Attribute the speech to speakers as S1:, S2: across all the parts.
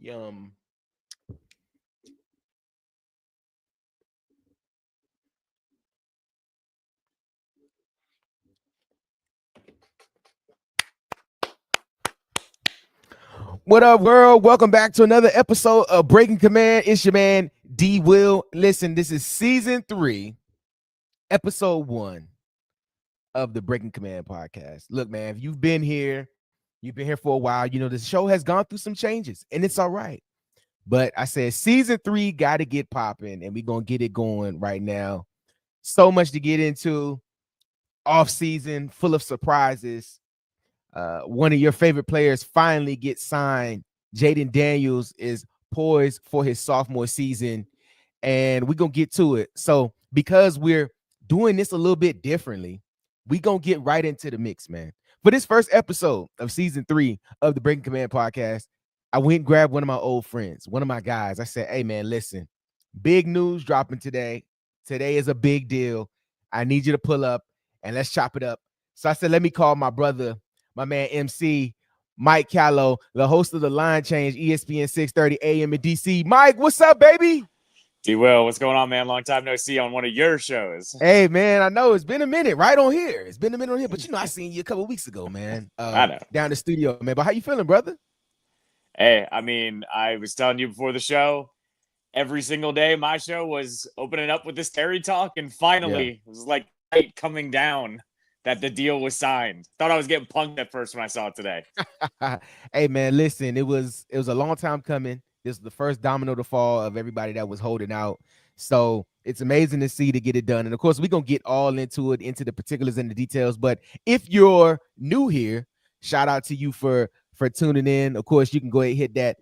S1: Yum. What up, world? Welcome back to another episode of Breaking Command. It's your man, D Will. Listen, this is season 3, episode 1 of the Breaking Command podcast. Look, man, if you've been here for a while. You know, the show has gone through some changes, and it's all right. But I said season 3 got to get popping, and we're going to get it going right now. So much to get into. Off season, full of surprises. One of your favorite players finally gets signed. Jaden Daniels is poised for his sophomore season, and we're going to get to it. So because we're doing this a little bit differently, we're going to get right into the mix, man. For this first episode of season 3 of the Breaking Command podcast, I went and grabbed one of my old friends, one of my guys. I said, hey, man, listen, big news dropping today. Today is a big deal. I need you to pull up and let's chop it up. So I said, let me call my brother, my man MC, Mike Callow, the host of the Line Change, ESPN 630 AM in DC. Mike, what's up, baby?
S2: D-Will, what's going on, man? Long time no see on one of your shows.
S1: Hey, man, I know it's been a minute right on here. It's been a minute on here, but you know, I seen you a couple weeks ago, man.
S2: I know.
S1: Down the studio, man. But how you feeling, brother?
S2: Hey, I mean, I was telling you before the show, every single day my show was opening up with this Terry talk, and finally it was like coming down that the deal was signed. Thought I was getting punked at first when I saw it today.
S1: Hey, man, listen, it was a long time coming. This is the first domino to fall of everybody that was holding out. So it's amazing to see to get it done. And of course, we're going to get all into it, into the particulars and the details. But if you're new here, shout out to you for tuning in. Of course, you can go ahead and hit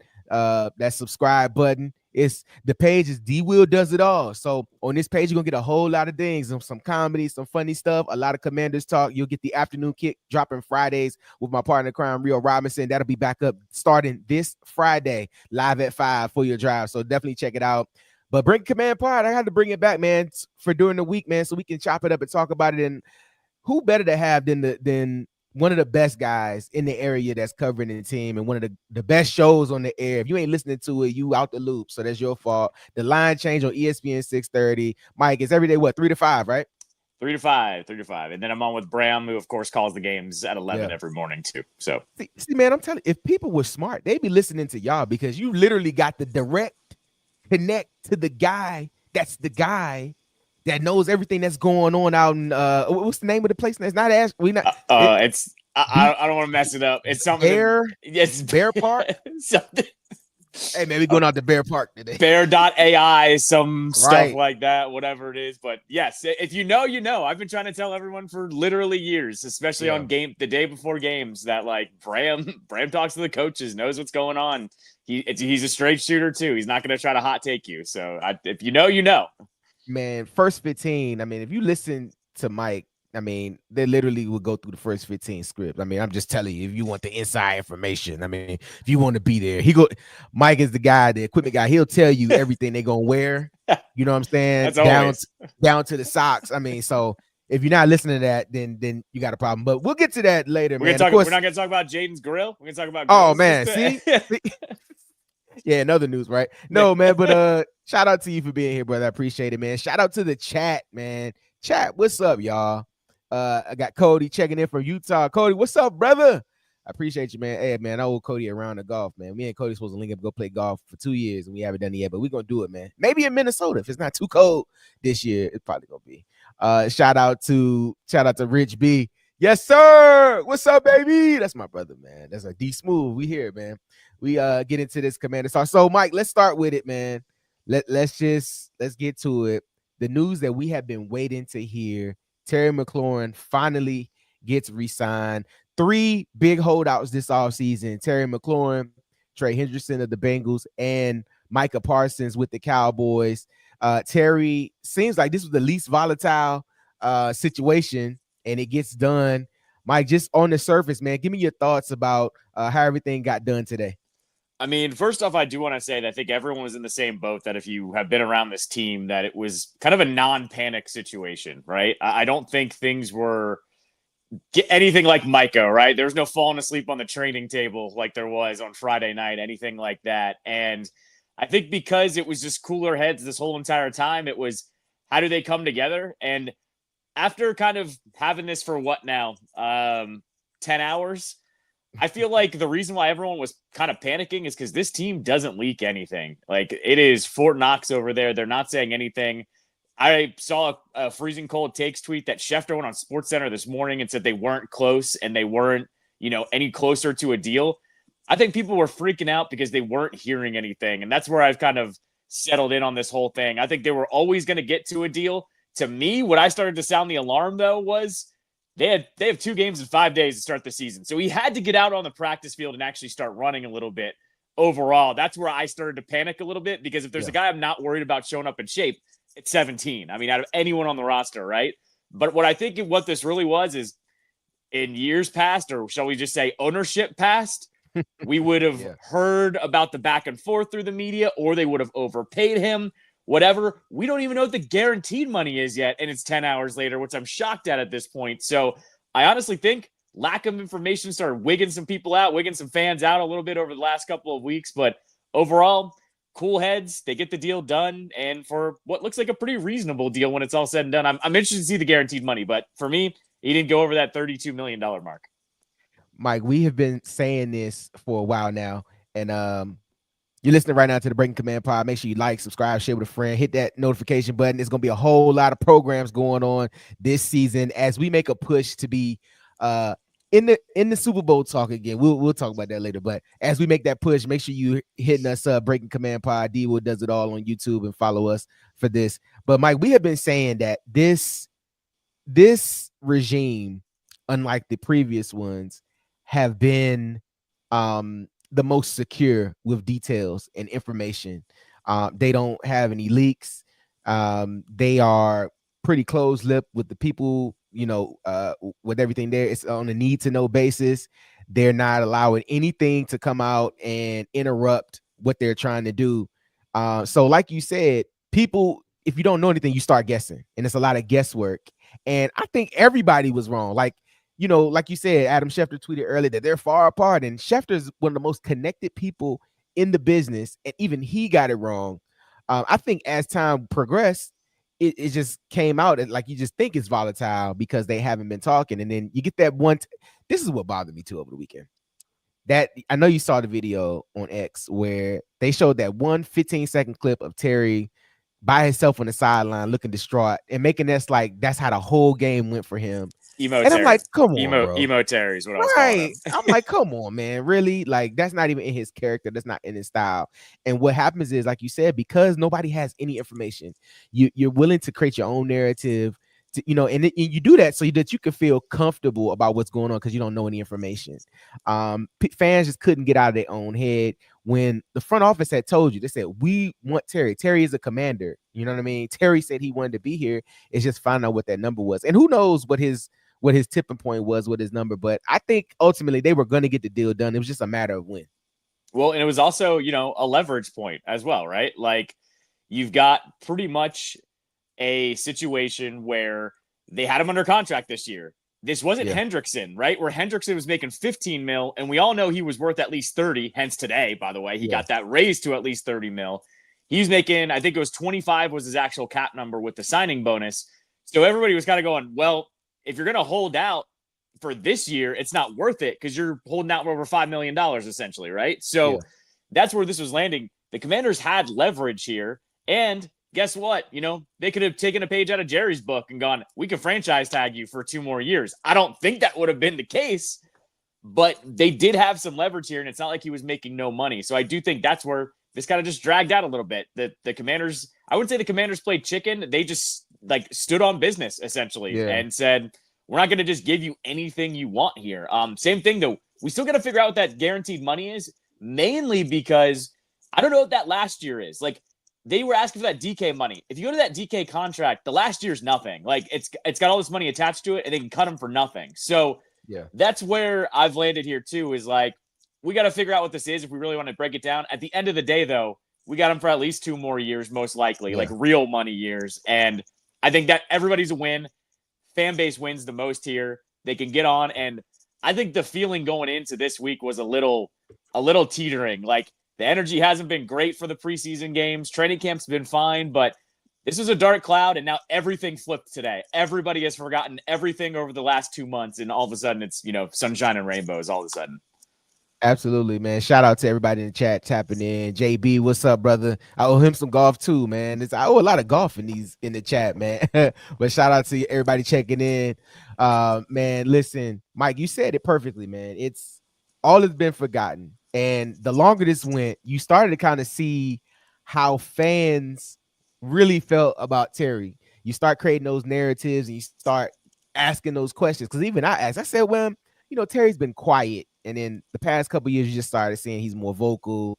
S1: that subscribe button. It's the page is D Will Does It All. So on this page, you're gonna get a whole lot of things, some comedy, some funny stuff, a lot of Commanders talk. You'll get the afternoon kick dropping Fridays with my partner in crime, Rio Robinson. That'll be back up starting this Friday, live at 5 for your drive. So definitely check it out. But Breaking Command Pod, I had to bring it back, man, for during the week, man, so we can chop it up and talk about it. And who better to have than one of the best guys in the area that's covering the team, and one of the best shows on the air. If you ain't listening to it, you out the loop. So that's your fault. The Line Change on ESPN 630. Mike, it's every day, what, 3 to 5, right?
S2: 3 to 5. And then I'm on with Bram, who, of course, calls the games at 11 every morning, too. So,
S1: see, man, I'm telling you, if people were smart, they'd be listening to y'all, because you literally got the direct connect to the guy that's the guy that knows everything that's going on out in what's the name of the place? It's not I
S2: don't want to mess it up. It's something
S1: It's Bear Park.
S2: Something.
S1: Hey, man, we going out to Bear Park today.
S2: Bear.ai, stuff like that, whatever it is. But yes, if you know, you know. I've been trying to tell everyone for literally years, especially on the day before games, that like Bram talks to the coaches, knows what's going on. He's a straight shooter too. He's not going to try to hot take you. So if you know, you know.
S1: Man, first 15. I mean, if you listen to Mike, I mean, they literally would go through the first 15 scripts. I mean, I'm just telling you, if you want the inside information, I mean, if you want to be there, Mike is the guy, the equipment guy. He'll tell you everything they're gonna wear. You know what I'm saying? Down to the socks. I mean, so if you're not listening to that, then you got a problem. But we'll get to that later, man.
S2: We're not gonna talk about Jaden's grill. We're gonna talk about
S1: grills. Oh man, see? Yeah, another news, right? No, man, but shout out to you for being here, brother. I appreciate it, man. Shout out to the chat, man. Chat, what's up, y'all? I got Cody checking in from Utah. Cody, what's up, brother? I appreciate you, man. Hey, man, I owe Cody a round of golf, man. Me and Cody supposed to link up, go play golf for 2 years, and we haven't done it yet, but we're gonna do it, man. Maybe in Minnesota if it's not too cold this year. It's probably gonna be. Shout out to Rich B. Yes, sir. What's up, baby? That's my brother, man. That's a D Smooth. We here, man. We get into this Commander talk. So, Mike, let's start with it, man. Let's get to it. The news that we have been waiting to hear. Terry McLaurin finally gets re-signed. 3 big holdouts this offseason. Terry McLaurin, Trey Hendrickson of the Bengals, and Micah Parsons with the Cowboys. Terry seems like this was the least volatile situation, and it gets done. Mike, just on the surface, man, give me your thoughts about how everything got done today.
S2: I mean, first off, I do want to say that I think everyone was in the same boat, that if you have been around this team, that it was kind of a non-panic situation, right? I don't think things were get anything like Micah, right? There was no falling asleep on the training table like there was on Friday night, anything like that. And I think because it was just cooler heads this whole entire time, it was how do they come together? And after kind of having this for what now, 10 hours, I feel like the reason why everyone was kind of panicking is because this team doesn't leak anything. Like, it is Fort Knox over there. They're not saying anything. I saw a freezing cold takes tweet that Schefter went on SportsCenter this morning and said they weren't close and they weren't, any closer to a deal. I think people were freaking out because they weren't hearing anything. And that's where I've kind of settled in on this whole thing. I think they were always going to get to a deal. To me, what I started to sound the alarm, though, was they have 2 games in 5 days to start the season. So he had to get out on the practice field and actually start running a little bit overall. That's where I started to panic a little bit, because if there's a guy I'm not worried about showing up in shape, it's 17. I mean, out of anyone on the roster, right? But what I think what this really was is, in years past, or shall we just say ownership past, we would have heard about the back and forth through the media, or they would have overpaid him, whatever. We don't even know what the guaranteed money is yet, and it's 10 hours later, which I'm shocked at this point. So I honestly think lack of information started wigging some people out, wigging some fans out a little bit over the last couple of weeks. But overall, cool heads. They get the deal done, and for what looks like a pretty reasonable deal when it's all said and done. I'm interested to see the guaranteed money, but for me, he didn't go over that $32 million mark.
S1: Mike, we have been saying this for a while now, and you're listening right now to the Breaking Command Pod. Make sure you like, subscribe, share with a friend, hit that notification button. There's going to be a whole lot of programs going on this season as we make a push to be in the Super Bowl talk again. We'll talk about that later, but as we make that push, make sure you hitting us up. Breaking Command Pod. D-Will does it all on YouTube, and follow us for this. But Mike, we have been saying that this regime, unlike the previous ones, have been the most secure with details and information. They don't have any leaks. They are pretty close-lipped with the people, with everything there. It's on a need-to-know basis. They're not allowing anything to come out and interrupt what they're trying to do. So like you said, people, if you don't know anything, you start guessing, and it's a lot of guesswork. And I think everybody was wrong. Like you said, Adam Schefter tweeted earlier that they're far apart, and Schefter is one of the most connected people in the business, and even he got it wrong. I think as time progressed, it just came out, and like you just think it's volatile because they haven't been talking, and then you get that one. This is what bothered me too over the weekend. That I know you saw the video on X where they showed that 15-second clip of Terry by himself on the sideline looking distraught, and making that's how the whole game went for him.
S2: Emo
S1: and
S2: Terry.
S1: I'm like, come on, bro.
S2: Emo Terry is what I was calling him.
S1: I'm like, come on, man. Really? Like, that's not even in his character. That's not in his style. And what happens is, like you said, because nobody has any information, you're willing to create your own narrative, and you do that so that you can feel comfortable about what's going on because you don't know any information. Fans just couldn't get out of their own head when the front office had told you. They said, we want Terry. Terry is a commander. You know what I mean? Terry said he wanted to be here. It's just find out what that number was. And who knows what his tipping point was with his number. But I think ultimately they were going to get the deal done. It was just a matter of when.
S2: Well, and it was also, a leverage point as well, right? Like, you've got pretty much a situation where they had him under contract this year. This wasn't Hendrickson, right? Where Hendrickson was making 15 mil, and we all know he was worth at least 30. Hence today, by the way, he got that raised to at least 30 mil. He was making, I think it was 25 was his actual cap number with the signing bonus. So everybody was kind of going, well, if you're going to hold out for this year, it's not worth it because you're holding out for over $5 million essentially, right? So that's where this was landing. The Commanders had leverage here, and guess what? They could have taken a page out of Jerry's book and gone, we could franchise tag you for 2 more years. I don't think that would have been the case, but they did have some leverage here, and it's not like he was making no money. So I do think that's where this kind of just dragged out a little bit. The Commanders, I wouldn't say the Commanders played chicken. They just stood on business essentially and said, we're not going to just give you anything you want here. Same thing though. We still got to figure out what that guaranteed money is, mainly because I don't know what that last year is. Like, they were asking for that DK money. If you go to that DK contract, the last year's nothing. Like, it's got all this money attached to it, and they can cut him for nothing. So that's where I've landed here too, is like, we got to figure out what this is if we really want to break it down. At the end of the day, though, we got him for at least 2 more years, most likely, like real money years. And I think that everybody's a win. Fan base wins the most here. they can get on. And I think the feeling going into this week was a little teetering. Like the energy hasn't been great for the preseason games. Training camp's been fine, but this is a dark cloud, and now everything flipped today. Everybody has forgotten everything over the last 2 months, and all of a sudden it's, sunshine and rainbows all of a sudden.
S1: Absolutely, man. Shout out to everybody in the chat tapping in. JB, what's up, brother? I owe him some golf too, man. I owe a lot of golf in the chat, man. But shout out to everybody checking in. Man, listen, Mike, you said it perfectly, man. It's all has been forgotten. And the longer this went, you started to kind of see how fans really felt about Terry. You start creating those narratives and you start asking those questions. Because even I asked, I said, well, Terry's been quiet. And then the past couple of years, you just started seeing he's more vocal.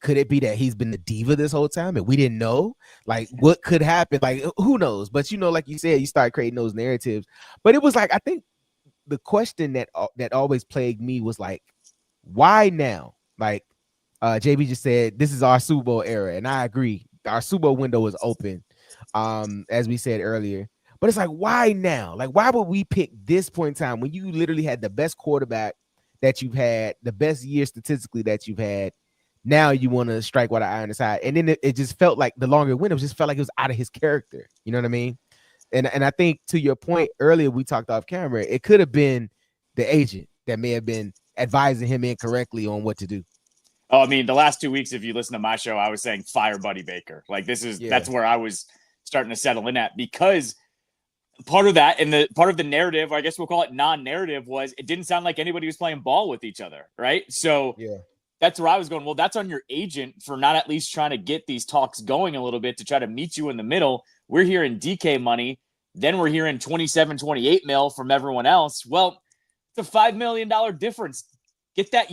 S1: Could it be that he's been the diva this whole time and we didn't know? Like, what could happen? Like, who knows? But, like you said, you start creating those narratives. But it was like, I think the question that always plagued me was like, why now? Like, JB just said, this is our Super Bowl era. And I agree. Our Super Bowl window is open, as we said earlier. But it's like, why now? Like, why would we pick this point in time when you literally had the best quarterback that you've had, the best year statistically that you've had? Now you want to strike while the iron is hot. And then it just felt like the longer it went, it just felt like it was out of his character. You know what I mean? And I think to your point earlier, we talked off camera, it could have been the agent that may have been advising him incorrectly on what to do.
S2: Oh, I mean, the last 2 weeks, if you listen to my show, I was saying fire Buddy Baker. Like that's where I was starting to settle in at, because part of that and the part of the narrative, or I guess we'll call it non-narrative, was it didn't sound like anybody was playing ball with each other, right? So that's where I was going, well, that's on your agent for not at least trying to get these talks going a little bit to try to meet you in the middle. We're hearing DK money, then we're hearing 27, 28 mil from everyone else. Well, it's a $5 million difference. Get that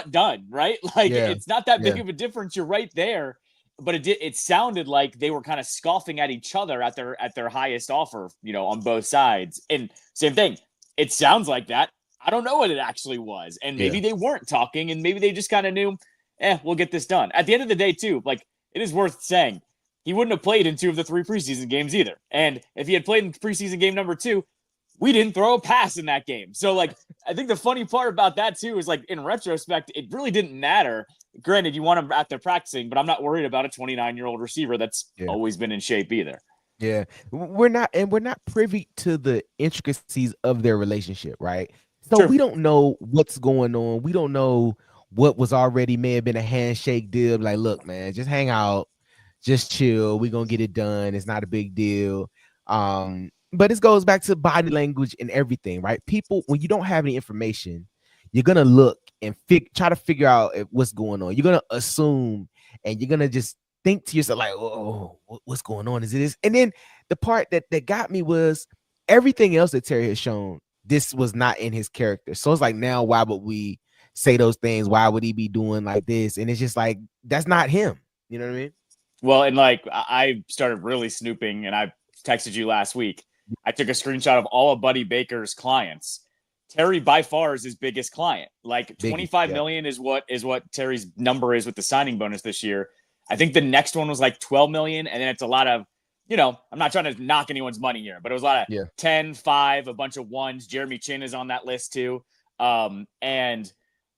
S2: done, right? Like, it's not that big of a difference. You're right there. But it sounded like they were kind of scoffing at each other at their highest offer, on both sides. And same thing, it sounds like that. I don't know what it actually was. And maybe they weren't talking, and maybe they just kind of knew, we'll get this done. At the end of the day, too, like, it is worth saying, he wouldn't have played in 2 of the 3 preseason games either. And if he had played in preseason game number 2, we didn't throw a pass in that game. So, like, I think the funny part about that, too, is, like, in retrospect, it really didn't matter. Granted, you want him out there practicing, but I'm not worried about a 29-year-old receiver that's always been in shape either.
S1: Yeah, we're not privy to the intricacies of their relationship, right? So we don't know what's going on. We don't know what was already may have been a handshake deal. Like, look, man, just hang out, just chill. We're gonna get it done. It's not a big deal. But this goes back to body language and everything, right? People, when you don't have any information, you're gonna look and try to figure out what's going on. You're gonna assume, and you're gonna just think to yourself like, "Oh, what's going on? Is it this?" And then the part that got me was everything else that Terry has shown. This was not in his character. So it's like, now why would we say those things? Why would he be doing like this? And it's just like, that's not him. You know what I mean?
S2: Well, and like, I started really snooping, and I texted you last week. I took a screenshot of all of Buddy Baker's clients. Terry by far is his biggest client. Like, 25 million is what Terry's number is with the signing bonus this year. I think the next one was like 12 million. And then it's a lot of, I'm not trying to knock anyone's money here, but it was a lot of 10, 5, a bunch of ones. Jeremy Chin is on that list too. And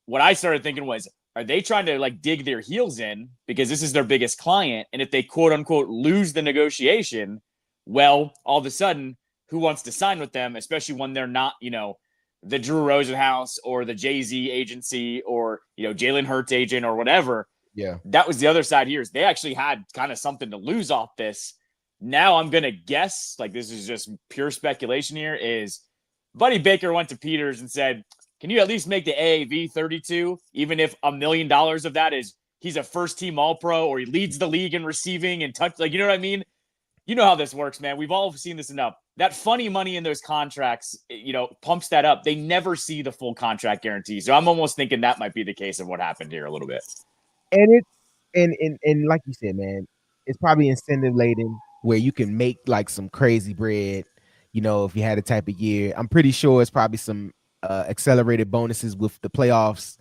S2: what I started thinking was, are they trying to like dig their heels in because this is their biggest client? And if they quote unquote lose the negotiation, well, all of a sudden, who wants to sign with them, especially when they're not, the Drew Rosenhaus or the Jay-Z agency or, Jalen Hurts agent or whatever.
S1: Yeah.
S2: That was the other side here, is they actually had kind of something to lose off this. Now I'm going to guess, like, this is just pure speculation here, is Buddy Baker went to Peters and said, can you at least make the AAV 32, even if $1 million of that is he's a first-team All-Pro or he leads the league in receiving and touch, like, you know what I mean? You know how this works, man. We've all seen this enough. That funny money in those contracts, pumps that up. They never see the full contract guarantee. So I'm almost thinking that might be the case of what happened here a little bit.
S1: And it's and like you said, man, it's probably incentive laden where you can make like some crazy bread, if you had a type of year. I'm pretty sure it's probably some accelerated bonuses with the playoffs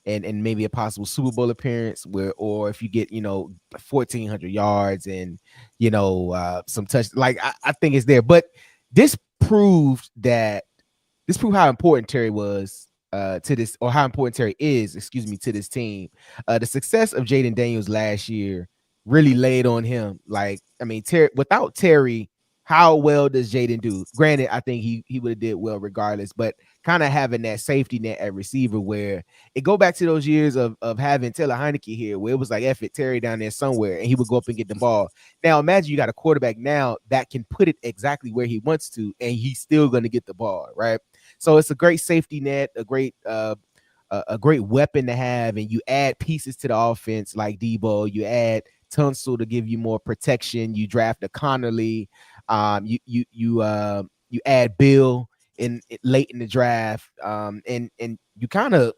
S1: and maybe a possible Super Bowl appearance or if you get, 1,400 yards and, some touch, like I think it's there. But this proved that this proved how important Terry was to this, or how important Terry is, to this team. The success of Jaden Daniels last year really laid on him. Like, I mean, without Terry, how well does Jaden do? Granted, I think he would have did well regardless, but kind of having that safety net at receiver where it go back to those years of having Taylor Heineke here, where it was like, F it, Terry down there somewhere, and he would go up and get the ball. Now, imagine you got a quarterback now that can put it exactly where he wants to, and he's still going to get the ball, right? So it's a great safety net, a great weapon to have, and you add pieces to the offense like Debo, you add Tunsil to give you more protection, you draft a Connerly, you add Bill in late in the draft, and you kind of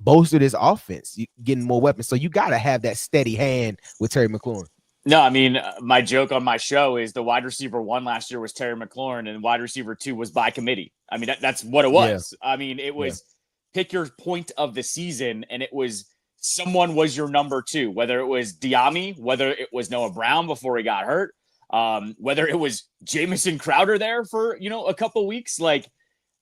S1: bolster this offense, you getting more weapons. So you got to have that steady hand with Terry McLaurin.
S2: No, I mean, my joke on my show is the wide receiver 1 last year was Terry McLaurin, and wide receiver 2 was by committee. I mean, that's what it was. Yeah. I mean, it was pick your point of the season, and it was someone was your number 2, whether it was Diami, whether it was Noah Brown before he got hurt, whether it was Jamison Crowder there for, a couple weeks. Like,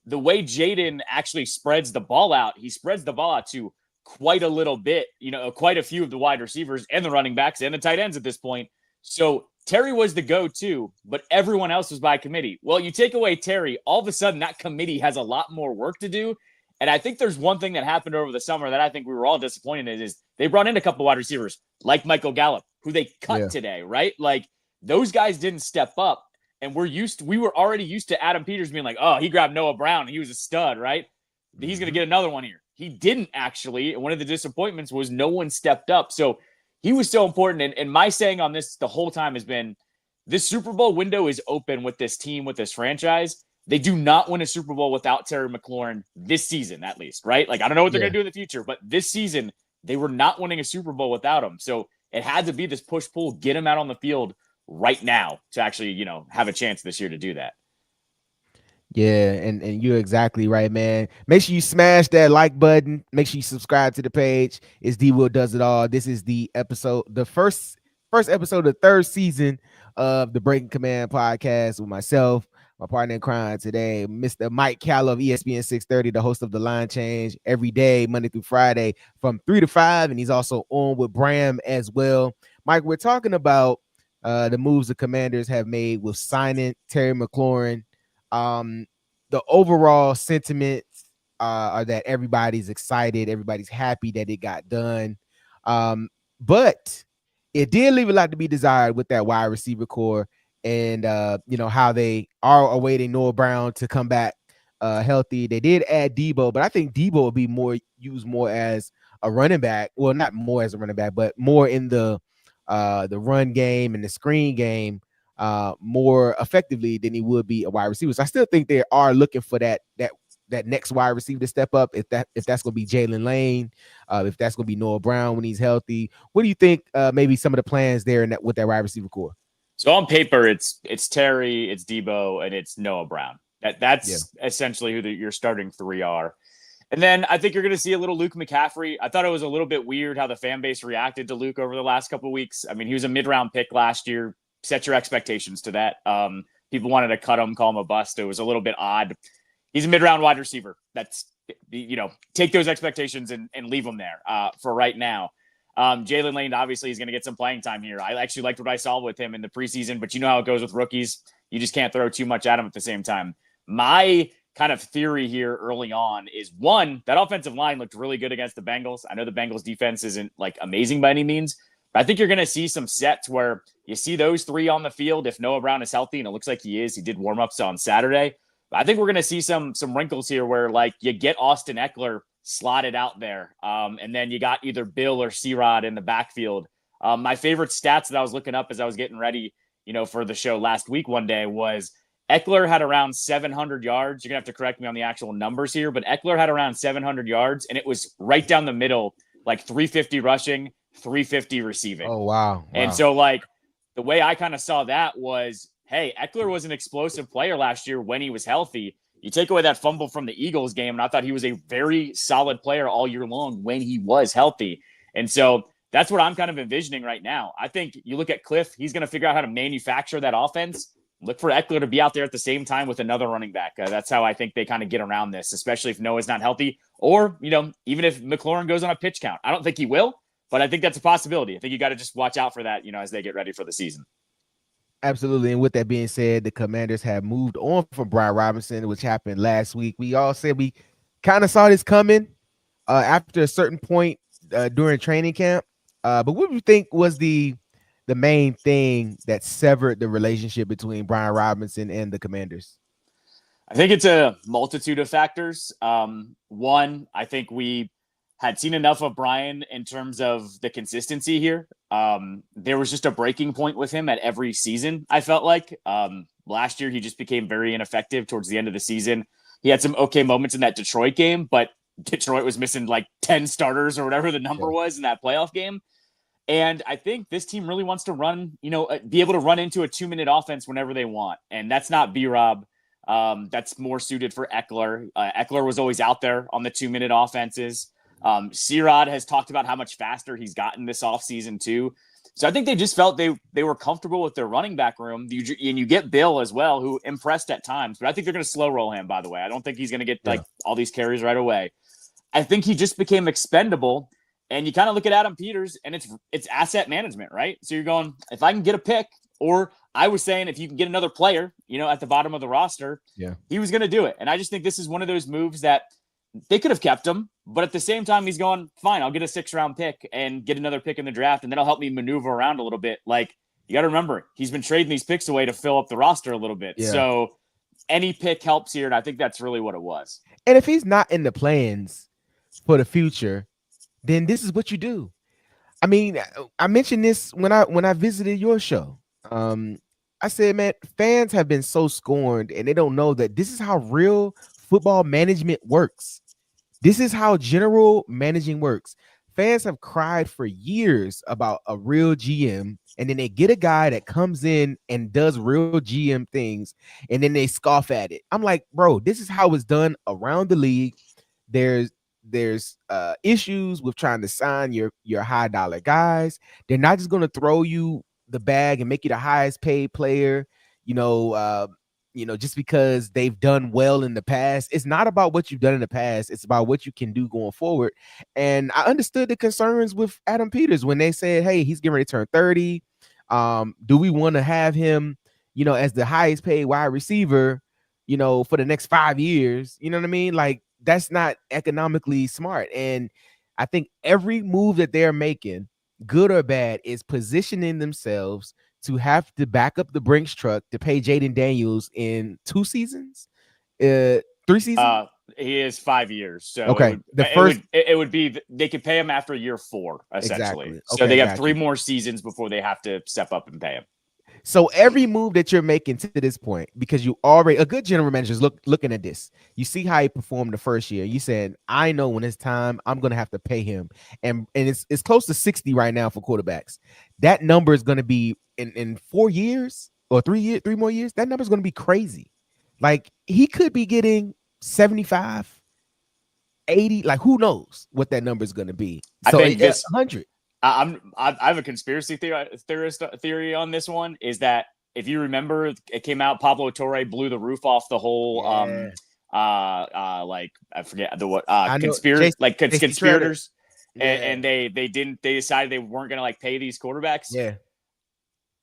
S2: the way Jaden actually spreads the ball out, he spreads the ball out to quite a little bit, quite a few of the wide receivers and the running backs and the tight ends at this point. So Terry was the go-to, but everyone else was by committee. Well, you take away Terry, all of a sudden that committee has a lot more work to do. And I think there's one thing that happened over the summer that I think we were all disappointed in is they brought in a couple of wide receivers like Michael Gallup, who they cut today, right? Like, those guys didn't step up. And we were already used to Adam Peters being like, oh, he grabbed Noah Brown. He was a stud, right? He's going to get another one here. He didn't actually. And one of the disappointments was no one stepped up. So he was so important. And my saying on this the whole time has been, this Super Bowl window is open with this team, with this franchise. They do not win a Super Bowl without Terry McLaurin this season, at least, right? Like, I don't know what they're going to do in the future, but this season, they were not winning a Super Bowl without him. So it had to be this push-pull, get him out on the field right now to actually, have a chance this year to do that.
S1: Yeah, and you're exactly right, man. Make sure you smash that like button. Make sure you subscribe to the page. It's D Will Does It All. This is the first episode of the 3rd season of the Breaking Command podcast with myself, my partner in crime today, Mr. Mike Callow of ESPN 630, the host of The Line Change, every day, Monday through Friday from 3 to 5. And he's also on with Bram as well. Mike, we're talking about the moves the Commanders have made with signing Terry McLaurin. The overall sentiments are that everybody's excited, everybody's happy that it got done. But it did leave a lot to be desired with that wide receiver core, and how they are awaiting Noah Brown to come back healthy. They did add Debo, but I think Debo will be used more as a running back. Well, not more as a running back, but more in the run game and the screen game more effectively than he would be a wide receiver. So I still think they are looking for that next wide receiver to step up. If that's going to be Jalen Lane, if that's going to be Noah Brown when he's healthy. What do you think? Maybe some of the plans there with that wide receiver core.
S2: So on paper, it's Terry, it's Debo, and it's Noah Brown. That's essentially who your starting 3 are. And then I think you're going to see a little Luke McCaffrey. I thought it was a little bit weird how the fan base reacted to Luke over the last couple of weeks. I mean, he was a mid-round pick last year. Set your expectations to that. People wanted to cut him, call him a bust. It was a little bit odd. He's a mid-round wide receiver. That's, take those expectations and leave them there for right now. Jalen Lane obviously is going to get some playing time here. I actually liked what I saw with him in the preseason, but you know how it goes with rookies. You just can't throw too much at him at the same time. My kind of theory here early on is, one, that offensive line looked really good against the Bengals. I know the Bengals defense isn't like amazing by any means, but I think you're going to see some sets where you see those 3 on the field if Noah Brown is healthy, and it looks like he is. He did warm-ups on Saturday. But I think we're going to see some wrinkles here where, like, you get Austin Eckler slotted out there, and then you got either Bill or C-Rod in the backfield. My favorite stats that I was looking up as I was getting ready, for the show last week one day was Eckler had around 700 yards. You're going to have to correct me on the actual numbers here, but Eckler had around 700 yards, and it was right down the middle, like 350 rushing, 350 receiving.
S1: Oh, wow.
S2: And so, like, the way I kind of saw that was, hey, Eckler was an explosive player last year when he was healthy. You take away that fumble from the Eagles game, and I thought he was a very solid player all year long when he was healthy. And so that's what I'm kind of envisioning right now. I think you look at Cliff, he's going to figure out how to manufacture that offense. look for Eckler to be out there at the same time with another running back. That's how I think they kind of get around this, especially if Noah's not healthy, or even if McLaurin goes on a pitch count. I don't think he will, but I think that's a possibility. I think you got to just watch out for that, as they get ready for the season.
S1: Absolutely. And with that being said, the Commanders have moved on from Brian Robinson, which happened last week. We all said we kind of saw this coming after a certain point during training camp. But what do you think was the main thing that severed the relationship between Brian Robinson and the Commanders?
S2: I think it's a multitude of factors. One, I think we had seen enough of Brian in terms of the consistency here. There was just a breaking point with him at every season, I felt like. Last year, he just became very ineffective towards the end of the season. He had some okay moments in that Detroit game, but Detroit was missing like 10 starters or whatever the number was in that playoff game. And I think this team really wants to run, be able to run into a 2-minute offense whenever they want. And that's not B-Rob. That's more suited for Eckler. Eckler was always out there on the 2-minute offenses. C-Rod has talked about how much faster he's gotten this offseason too. So I think they just felt they were comfortable with their running back room. And you get Bill as well, who impressed at times. But I think they're going to slow roll him, by the way. I don't think he's going to get like all these carries right away. I think he just became expendable. And you kind of look at Adam Peters, and it's asset management, right? So you're going, if I can get a pick, or I was saying if you can get another player, at the bottom of the roster, he was going to do it. And I just think this is one of those moves that they could have kept him, but at the same time, he's going, fine, I'll get a 6th-round pick and get another pick in the draft, and that'll help me maneuver around a little bit. Like, you got to remember, he's been trading these picks away to fill up the roster a little bit. Yeah. So any pick helps here, and I think that's really what it was.
S1: And if he's not in the plans for the future, then this is what you do. I mean, I mentioned this when I visited your show. I said, man, fans have been so scorned, and they don't know that this is how real football management works. This is how general managing works. Fans have cried for years about a real GM, and then they get a guy that comes in and does real GM things, and then they scoff at it. I'm like, bro, this is how it's done around the league. There's issues with trying to sign your high dollar guys. They're not just going to throw you the bag and make you the highest paid player, just because they've done well in the past. It's not about what you've done in the past. It's about what you can do going forward. And I understood the concerns with Adam Peters when they said, hey, he's getting ready to turn 30. Do we want to have him, as the highest paid wide receiver, for the next 5 years? You know what I mean? Like, that's not economically smart. And I think every move that they're making, good or bad, is positioning themselves to have to back up the Brinks truck to pay Jaden Daniels in 2 seasons, 3 seasons.
S2: He is 5 years. So
S1: okay,
S2: it would be they could pay him after year 4 essentially. Exactly. So they have 3 more seasons before they have to step up and pay him.
S1: So every move that you're making to this point, because you already, a good general manager is looking at this. You see how he performed the first year. You said, I know when it's time, I'm going to have to pay him. And it's close to 60 right now for quarterbacks. That number is going to be in 4 years or 3 more years. That number is going to be crazy. Like, he could be getting 75, 80. Like, who knows what that number is going to be. So I think 100.
S2: I have a conspiracy theory on this one, is that if you remember, it came out, Pablo Torre blew the roof off the whole I forget the what conspirators, and they decided they weren't gonna pay these quarterbacks.
S1: Yeah,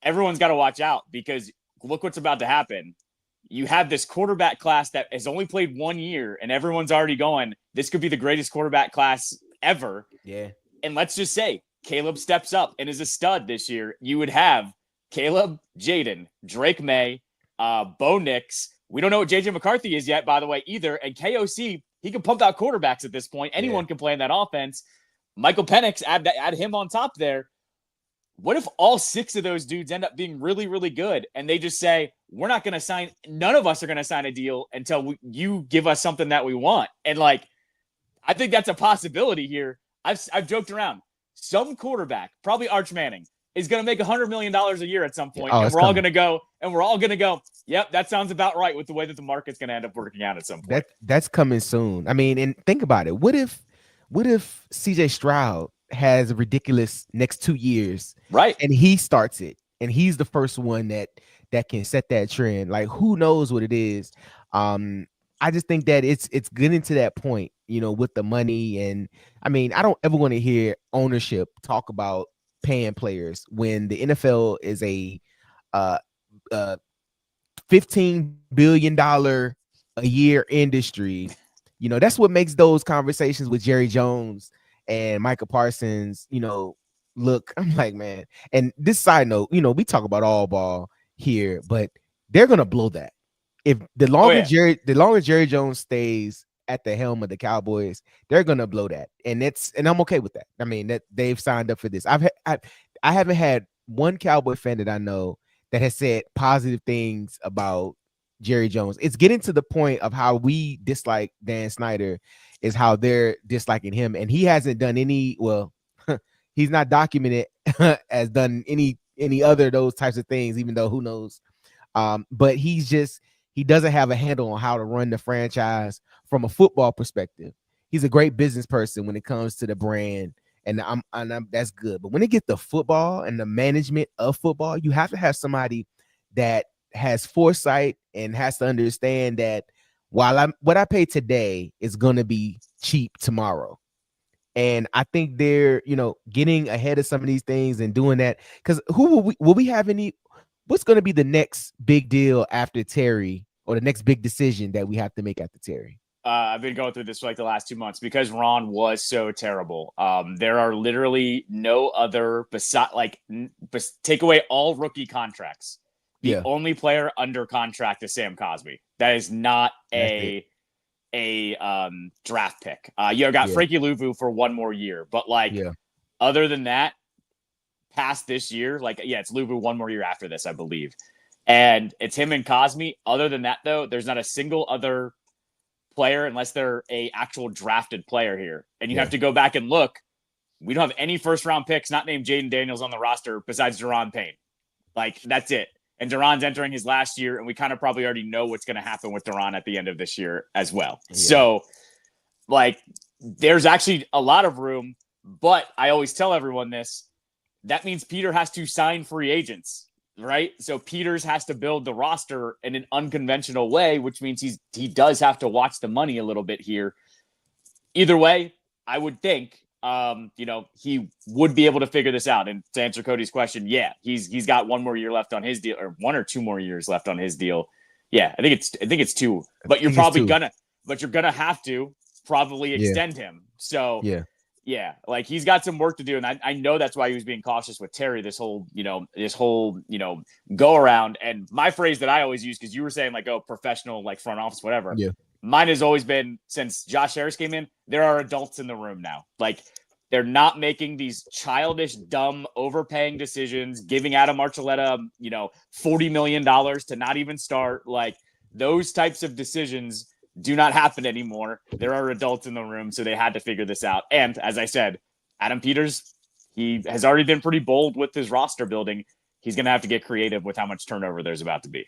S2: everyone's got to watch out, because look what's about to happen. You have this quarterback class that has only played 1 year, and everyone's already going, this could be the greatest quarterback class ever.
S1: Yeah,
S2: and let's just say Caleb steps up and is a stud this year. You would have Caleb, Jaden, Drake May, Bo Nix. We don't know what JJ McCarthy is yet, by the way, either. And KOC, he can pump out quarterbacks at this point. Anyone can play in that offense. Michael Penix, add him on top there. What if all 6 of those dudes end up being really, really good, and they just say, we're not going to sign, none of us are going to sign a deal until you give us something that we want? And I think that's a possibility here. I've joked around. Some quarterback, probably Arch Manning, is going to make $100 million a year at some point, and we're all going to go, yep, that sounds about right with the way that the market's going to end up working out at some point.
S1: That's coming soon. I mean, and think about it. What if CJ Stroud has a ridiculous next 2 years,
S2: right?
S1: And he starts it, and he's the first one that that can set that trend. Like, who knows what it is? I just think that it's getting to that point, with the money. And I mean, I don't ever want to hear ownership talk about paying players when the NFL is a uh, uh, $15 billion a year industry. That's what makes those conversations with Jerry Jones and Michael Parsons, look. I'm like, man. And this side note, we talk about all ball here, but they're gonna blow that. If the longer Jerry Jones stays at the helm of the Cowboys, they're gonna blow that, and I'm okay with that. I mean, that they've signed up for this. I haven't had one Cowboy fan that I know that has said positive things about Jerry Jones. It's getting to the point of how we dislike Dan Snyder is how they're disliking him, and he hasn't done any. Well, he's not documented as done any other of those types of things. Even though who knows, but he doesn't have a handle on how to run the franchise from a football perspective. He's a great business person when it comes to the brand, and that's good. But when it gets to football and the management of football, you have to have somebody that has foresight and has to understand that what I pay today is going to be cheap tomorrow. And I think they're, getting ahead of some of these things and doing that. Because will we have any? What's going to be the next big deal after Terry, or the next big decision that we have to make after Terry?
S2: I've been going through this for like the last 2 months because Ron was so terrible. There are literally no other take away all rookie contracts. The only player under contract is Sam Cosmi. That is not a draft pick. You got Frankie Louvu for one more year, but other than that, past this year, it's Louvu one more year after this, I believe, and it's him and Cosmi. Other than that, though, there's not a single other player unless they're a actual drafted player here, and you have to go back and look. We don't have any first round picks not named Jaden Daniels on the roster besides Deron Payne. That's it. And Deron's entering his last year, and we kind of probably already know what's going to happen with Deron at the end of this year as well. Yeah. So, there's actually a lot of room, but I always tell everyone this. That means Peter has to sign free agents, right? So Peters has to build the roster in an unconventional way, which means he does have to watch the money a little bit here. Either way, I would think he would be able to figure this out. And to answer Cody's question, he's got one more year left on his deal, or 1 or 2 more years left on his deal. Yeah, I think it's 2. But you're probably gonna have to probably extend him. So he's got some work to do, and I know that's why he was being cautious with Terry this whole go around. And my phrase that I always use, because you were saying professional, front office, whatever. Yeah. Mine has always been, since Josh Harris came in, there are adults in the room now. They're not making these childish, dumb, overpaying decisions, giving Adam Archuleta, $40 million to not even start. Those types of decisions do not happen anymore. There are adults in the room, so they had to figure this out. And as I said, Adam Peters, he has already been pretty bold with his roster building. He's going to have to get creative with how much turnover there's about to be.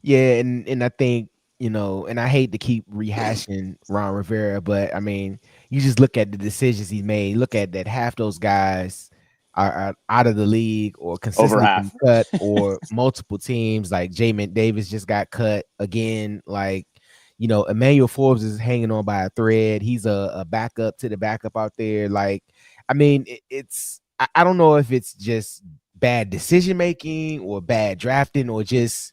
S1: Yeah, and I think, and I hate to keep rehashing Ron Rivera, but I mean, you just look at the decisions he made. Look at that, half those guys are out of the league or consistently cut, or multiple teams. Like Jamin Davis just got cut again. Emmanuel Forbes is hanging on by a thread. He's a backup to the backup out there. I mean, I don't know if it's just bad decision making or bad drafting, or just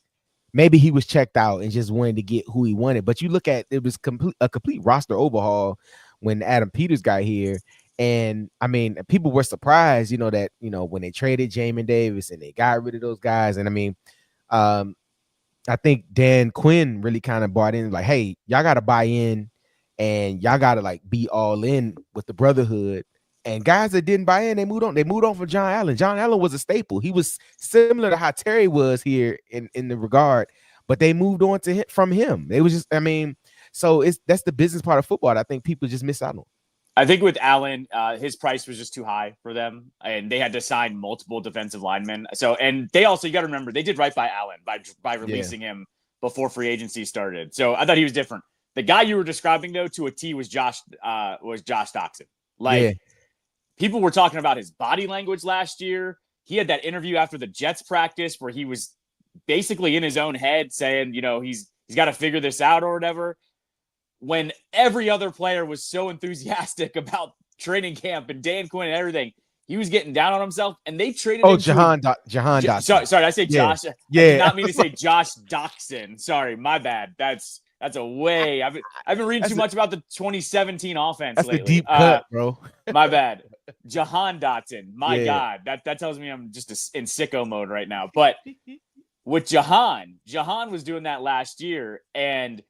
S1: maybe he was checked out and just wanted to get who he wanted. But you look at, it was a complete roster overhaul when Adam Peters got here. And I mean, people were surprised, that, when they traded Jamin Davis and they got rid of those guys. And I mean, I think Dan Quinn really kind of bought in, hey, y'all got to buy in, and y'all got to be all in with the brotherhood. And guys that didn't buy in, they moved on. They moved on from John Allen. John Allen was a staple. He was similar to how Terry was here in the regard, but they moved on from him. It was just, I mean, so that's the business part of football that I think people just miss out on.
S2: I think with Allen, his price was just too high for them, and they had to sign multiple defensive linemen. So, and they also, you got to remember, they did right by Allen by releasing him before free agency started. So I thought he was different. The guy you were describing, though, to a T was Josh Doxson. People were talking about his body language last year. He had that interview after the Jets practice where he was basically in his own head saying, he's got to figure this out or whatever, when every other player was so enthusiastic about training camp and Dan Quinn and everything. He was getting down on himself, and they traded him
S1: Jahan Dotson.
S2: Sorry, did I say Josh?
S1: Yeah.
S2: I did not mean to say Josh Doxson. Sorry, my bad. That's a way. I've been reading too much about the 2017 offense
S1: that's
S2: lately.
S1: That's the deep cut, bro.
S2: My bad. Jahan Dotson. My God, that tells me I'm just in sicko mode right now. But with Jahan was doing that last year, and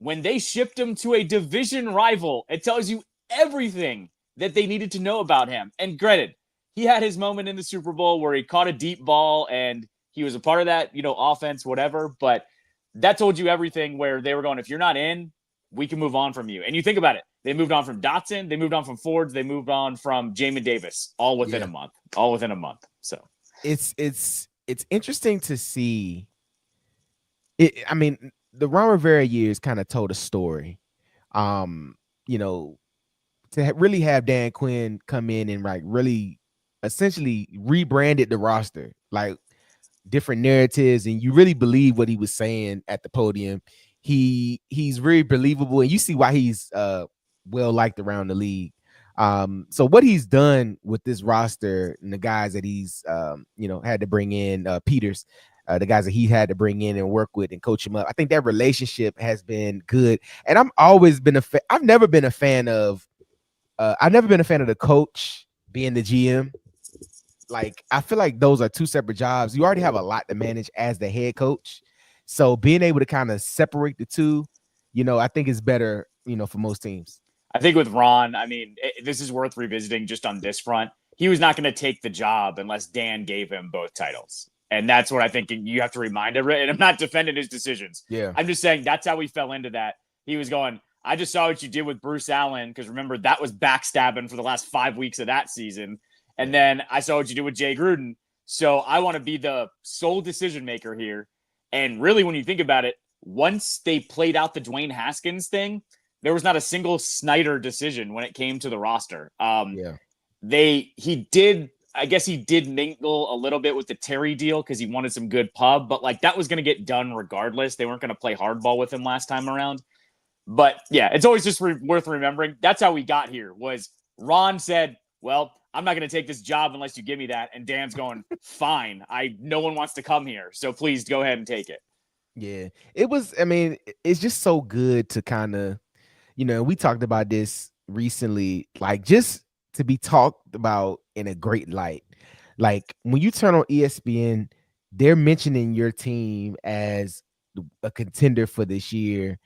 S2: when they shipped him to a division rival, it tells you everything that they needed to know about him. And granted, he had his moment in the Super Bowl where he caught a deep ball and he was a part of that, offense, whatever. But that told you everything where they were going, if you're not in, we can move on from you. And you think about it. They moved on from Dotson. They moved on from Fords. They moved on from Jamin Davis all within a month. So
S1: it's interesting to see. I mean, the Ron Rivera years kind of told a story. To really have Dan Quinn come in and really essentially rebranded the roster, like different narratives, and you really believe what he was saying at the podium. He's very believable, and you see why he's well liked around the league. So what he's done with this roster and the guys that he's had to bring in, Peters, the guys that he had to bring in and work with and coach him up, I think that relationship has been good. And I've never been a fan of the coach being the GM. Like, I feel like those are two separate jobs. You already have a lot to manage as the head coach. So being able to kind of separate the two, I think is better, for most teams.
S2: I think with Ron, this is worth revisiting just on this front. He was not going to take the job unless Dan gave him both titles. And that's what I think you have to remind everyone. And I'm not defending his decisions.
S1: Yeah.
S2: I'm just saying that's how he fell into that. He was going, I just saw what you did with Bruce Allen, because remember, that was backstabbing for the last 5 weeks of that season. And then I saw what you did with Jay Gruden. So I want to be the sole decision maker here. And really, when you think about it, once they played out the Dwayne Haskins thing, there was not a single Snyder decision when it came to the roster. He did mingle a little bit with the Terry deal because he wanted some good pub, but that was going to get done regardless. They weren't going to play hardball with him last time around. But yeah, it's always just worth remembering. That's how we got here. Was Ron said, well, I'm not going to take this job unless you give me that. And Dan's going, fine. No one wants to come here, so please go ahead and take it.
S1: Yeah, it's just so good to kind of, we talked about this recently, just to be talked about in a great light. Like, when you turn on ESPN, they're mentioning your team as a contender for this year.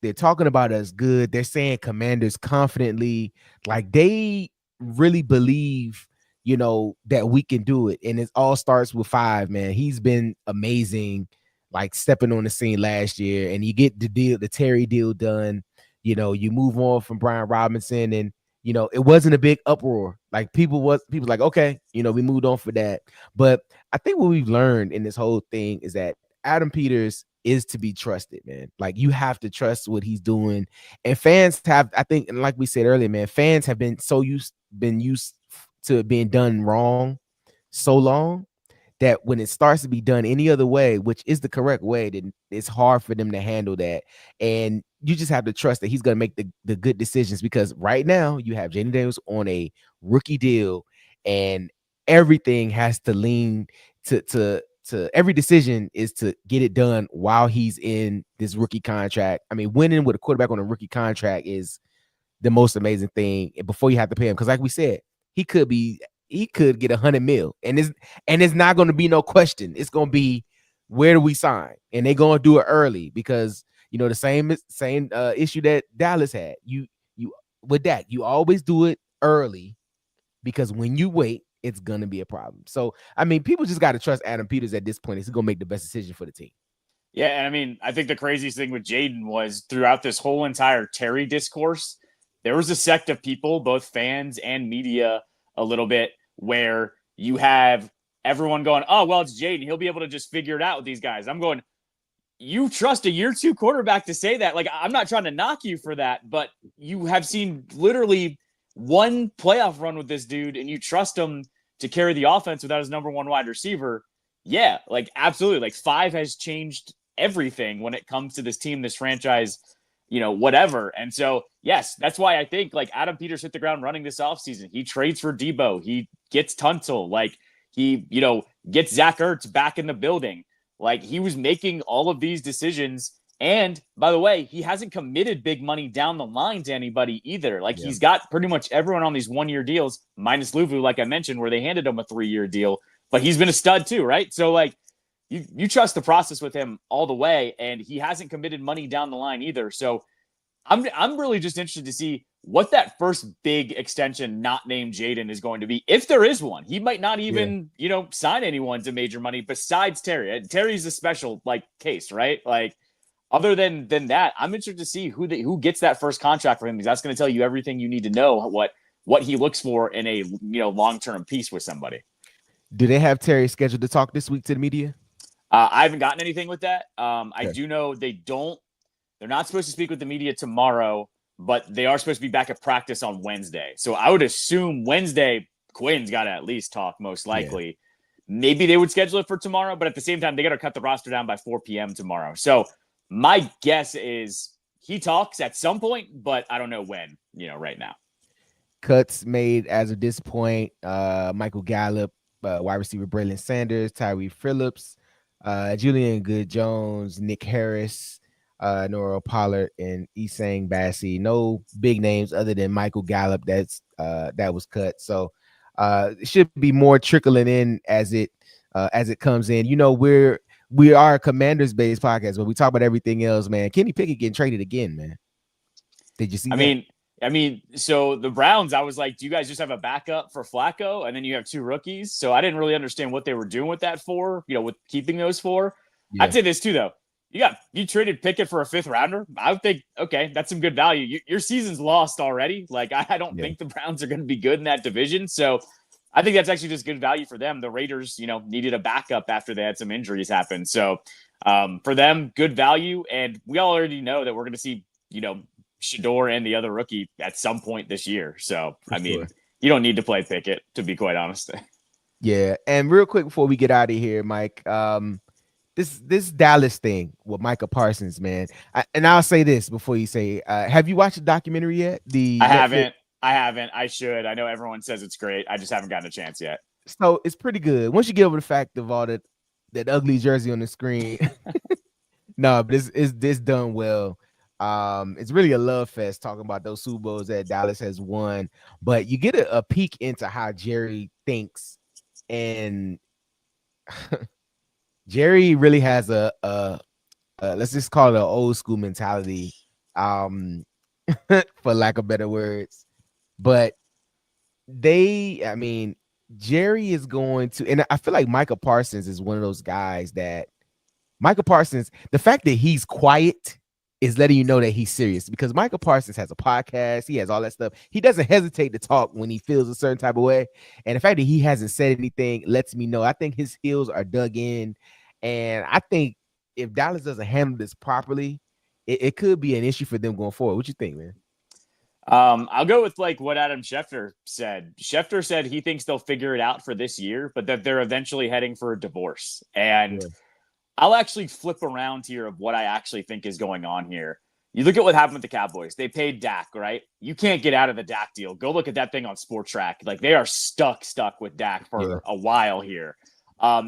S1: They're talking about us good. They're saying Commanders confidently. Like, they really believe, that we can do it. And it all starts with Five, man. He's been amazing, stepping on the scene last year. And you get the Terry deal done. You move on from Brian Robinson, and it wasn't a big uproar. Like, people like, okay, we moved on for that. But I think what we've learned in this whole thing is that Adam Peters is to be trusted, man. Like, you have to trust what he's doing. And fans have, I think, and like we said earlier, man, fans have been used to being done wrong so long that when it starts to be done any other way, which is the correct way, then it's hard for them to handle that. And you just have to trust that he's going to make the good decisions, because right now you have Jaden Daniels on a rookie deal, and everything has to lean to every decision is to get it done while he's in this rookie contract. Winning with a quarterback on a rookie contract is the most amazing thing before you have to pay him. Because like we said, he could get $100 million, and it's not going to be no question. It's going to be, where do we sign? And they're going to do it early, because the same issue that Dallas had. You with that, you always do it early, because when you wait, it's going to be a problem. So, people just got to trust Adam Peters at this point. He's going to make the best decision for the team.
S2: Yeah, and I think the craziest thing with Jaden was, throughout this whole entire Terry discourse, there was a sect of people, both fans and media, a little bit, where you have everyone going, oh, well, it's Jaden. He'll be able to just figure it out with these guys. I'm going, you trust a year 2 quarterback to say that? Like, I'm not trying to knock you for that, but you have seen literally one playoff run with this dude, and you trust him to carry the offense without his number 1 wide receiver. Yeah, like absolutely. Like 5 has changed everything when it comes to this team, this franchise, whatever. And so, yes, that's why I think like Adam Peters hit the ground running this offseason. He trades for Debo. He gets Tunsil. Like he, gets Zach Ertz back in the building. Like he was making all of these decisions. And by the way, he hasn't committed big money down the line to anybody either. Like he's got pretty much everyone on these 1-year deals, minus Luvu, like I mentioned, where they handed him a 3-year deal. But he's been a stud too, right? So like you trust the process with him all the way, and he hasn't committed money down the line either. So I'm really just interested to see what that first big extension not named Jaden is going to be, if there is one. He might not even, sign anyone to major money besides Terry. Terry's a special like case, right? Like other than that, I'm interested to see who gets that first contract for him, because that's going to tell you everything you need to know what he looks for in a long-term piece with somebody.
S1: Do they have Terry scheduled to talk this week to the media?
S2: I haven't gotten anything with that. I do know they're not supposed to speak with the media tomorrow, but they are supposed to be back at practice on Wednesday. So I would assume Wednesday, Quinn's got to at least talk, most likely. Yeah. Maybe they would schedule it for tomorrow, but at the same time, they got to cut the roster down by 4 p.m. tomorrow. So my guess is he talks at some point, but I don't know when, right now.
S1: Cuts made as of this point: Michael Gallup, wide receiver Braylon Sanders, Tyree Phillips, Julian Good-Jones, Nick Harris, Nora Pollard, and Isang Bassi. No big names other than Michael Gallup that was cut. So it should be more trickling in as it comes in. We are a Commanders based podcast, but we talk about everything else, man. Kenny Pickett getting traded again, man. Did you see that?
S2: I mean, so the Browns, I was like, do you guys just have a backup for Flacco? And then you have 2 rookies. So I didn't really understand what they were doing with that for, with keeping those 4. Yeah. I'd say this too, though. You traded Pickett for a 5th rounder. I would think, okay, that's some good value. Your season's lost already. Like, I don't think the Browns are going to be good in that division. So I think that's actually just good value for them. The Raiders, needed a backup after they had some injuries happen. So for them, good value. And we already know that we're going to see, Shador and the other rookie at some point this year. So, you don't need to play Pickett, to be quite honest.
S1: Yeah. And real quick before we get out of here, Mike, this Dallas thing with Micah Parsons, man. And I'll say this before you say, have you watched the documentary yet?
S2: I haven't. I should. I know everyone says it's great. I just haven't gotten a chance yet.
S1: So it's pretty good. Once you get over the fact of all that ugly jersey on the screen. No, but it's done well. It's really a love fest talking about those Super Bowls that Dallas has won, but you get a peek into how Jerry thinks, and Jerry really has a let's just call it an old school mentality, for lack of better words. But Jerry is going to, and I feel like Micah Parsons is one of those guys that the fact that he's quiet is letting you know that he's serious, because Michael Parsons has a podcast. He has all that stuff. He doesn't hesitate to talk when he feels a certain type of way. And the fact that he hasn't said anything lets me know I think his heels are dug in. And I think if Dallas doesn't handle this properly, it could be an issue for them going forward. What you think, man?
S2: I'll go with like what Adam Schefter said. Schefter said he thinks they'll figure it out for this year, but that they're eventually heading for a divorce. And I'll actually flip around here of what I actually think is going on here. You look at what happened with the Cowboys. They paid Dak, right? You can't get out of the Dak deal. Go look at that thing on Sports Track. Like they are stuck with Dak for a while here.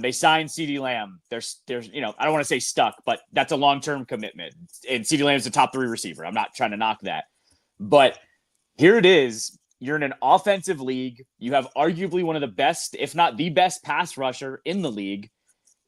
S2: They signed CeeDee Lamb. There's I don't want to say stuck, but that's a long-term commitment. And CeeDee Lamb is a top 3 receiver. I'm not trying to knock that. But here it is. You're in an offensive league. You have arguably one of the best, if not the best pass rusher in the league.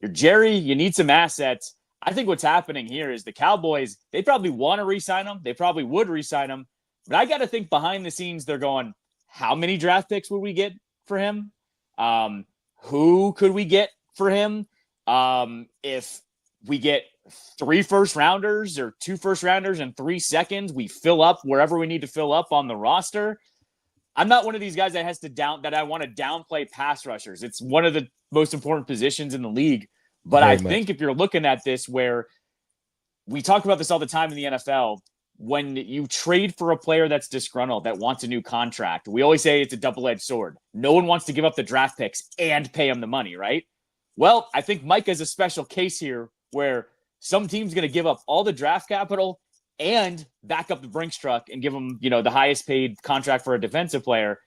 S2: You're Jerry, you need some assets. I think what's happening here is the Cowboys, they probably want to re-sign him. They probably would re-sign him. But I got to think behind the scenes, they're going, how many draft picks would we get for him? Who could we get for him? If we get 3 first rounders or 2 first rounders and 3 seconds, we fill up wherever we need to fill up on the roster. I'm not one of these guys that I want to downplay pass rushers. It's one of the most important positions in the league. But I think if you're looking at this, where we talk about this all the time in the NFL, when you trade for a player that's disgruntled, that wants a new contract, we always say it's a double-edged sword. No one wants to give up the draft picks and pay him the money, right? Well, I think Micah's a special case here where some team's going to give up all the draft capital and back up the Brinks truck and give them, the highest paid contract for a defensive player.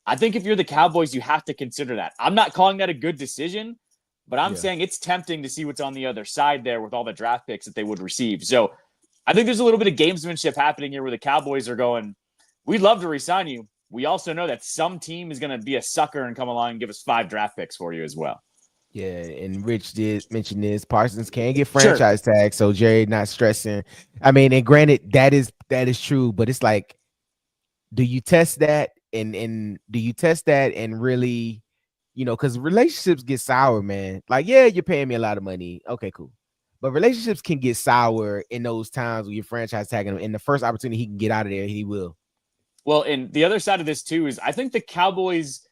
S2: I think if you're the Cowboys, you have to consider that. I'm not calling that a good decision, but I'm saying it's tempting to see what's on the other side there with all the draft picks that they would receive. So I think there's a little bit of gamesmanship happening here where the Cowboys are going, we'd love to re-sign you. We also know that some team is going to be a sucker and come along and give us 5 draft picks for you as well.
S1: Yeah, and Rich did mention this. Parsons can get franchise tags, so Jerry not stressing. I mean, and granted, that is true, but it's like, do you test that and do you test that and really, because relationships get sour, man. Like, yeah, you're paying me a lot of money. Okay, cool. But relationships can get sour in those times when you're franchise tagging him. And the first opportunity he can get out of there, he will.
S2: Well, and the other side of this too is I think the Cowboys,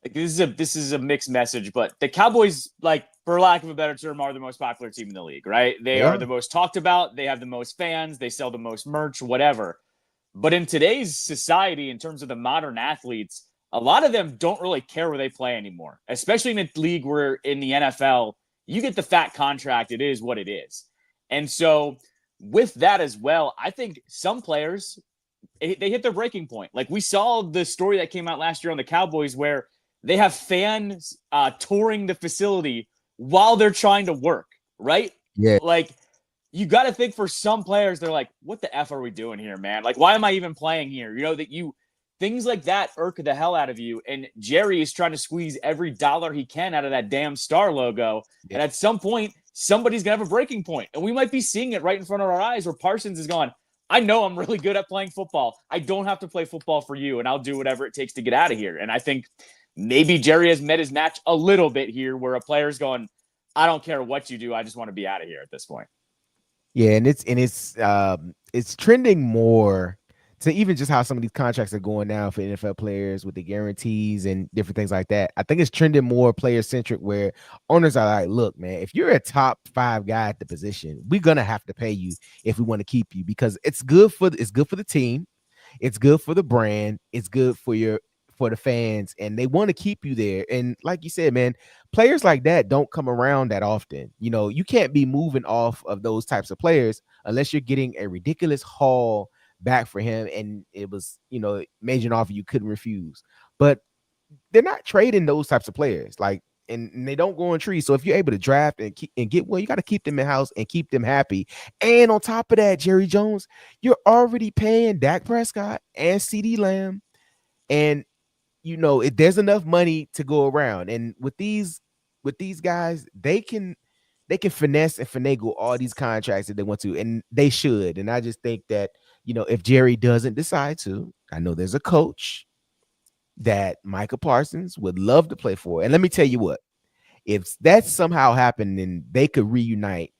S2: like this is a mixed message, but the Cowboys, like for lack of a better term, are the most popular team in the league, right? They are the most talked about. They have the most fans. They sell the most merch, whatever. But in today's society, in terms of the modern athletes, a lot of them don't really care where they play anymore, especially in a league where in the NFL, you get the fat contract. It is what it is. And so with that as well, I think some players, they hit their breaking point. Like we saw the story that came out last year on the Cowboys where they have fans touring the facility while they're trying to work, right?
S1: Yeah.
S2: Like, you got to think for some players, they're like, what the F are we doing here, man? Like, why am I even playing here? Things like that irk the hell out of you. And Jerry is trying to squeeze every dollar he can out of that damn star logo. Yeah. And at some point, somebody's going to have a breaking point. And we might be seeing it right in front of our eyes where Parsons is going, I know I'm really good at playing football. I don't have to play football for you, and I'll do whatever it takes to get out of here. And I think maybe Jerry has met his match a little bit here where a player's going, I don't care what you do. I just want to be out of here at this point.
S1: Yeah, and it's trending more to even just how some of these contracts are going now for NFL players with the guarantees and different things like that. I think it's trending more player centric where owners are like, look, man, if you're a top 5 guy at the position, we're gonna have to pay you if we want to keep you because it's good for the team, it's good for the brand, it's good for the fans, and they want to keep you there. And like you said, man, players like that don't come around that often. You can't be moving off of those types of players unless you're getting a ridiculous haul back for him, and it was, major an offer you couldn't refuse. But they're not trading those types of players, like, and they don't go on trees. So if you're able to draft and get one, you got to keep them in house and keep them happy. And on top of that, Jerry Jones, you're already paying Dak Prescott and CeeDee Lamb, and there's enough money to go around. And with these guys, they can finesse and finagle all these contracts that they want to, and they should. And I just think that, if Jerry doesn't decide to, I know there's a coach that Micah Parsons would love to play for. And let me tell you what, if that somehow happened and they could reunite,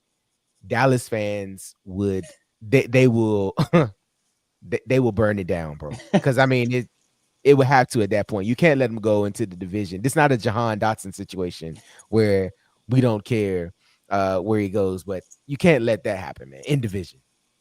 S1: Dallas fans would, they will they will burn it down, bro. Because I mean, it would have to at that point. You can't let them go into the division. This is not a Jahan Dotson situation where we don't care where he goes, but you can't let that happen, man, in division.